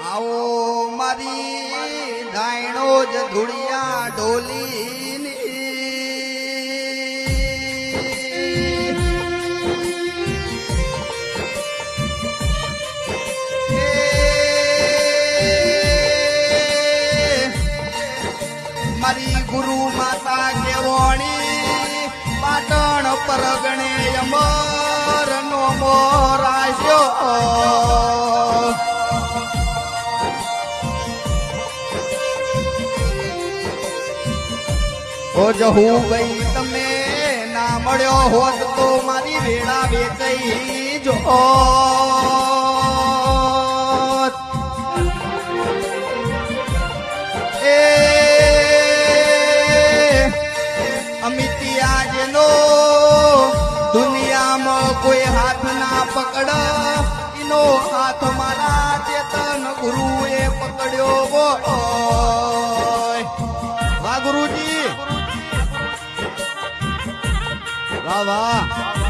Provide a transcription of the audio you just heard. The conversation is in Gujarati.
આવો મારી ધાયણો જ ધૂળિયા ઢોલીની મારી ગુરુ માતા કેવણી પાટણ પરગણે અમર નો મોરાશ્યો ઓ જહુ ગઈ તમે ના મળ્યો હોત તો મારી વેળા વેચાઈ જો એ અમિતિયા જેનો દુનિયામાં કોઈ હાથ ના પકડ એનો હાથ મારા ચેતન ગુરુએ પકડ્યો વાહ ગુરુજી વાહ વાહ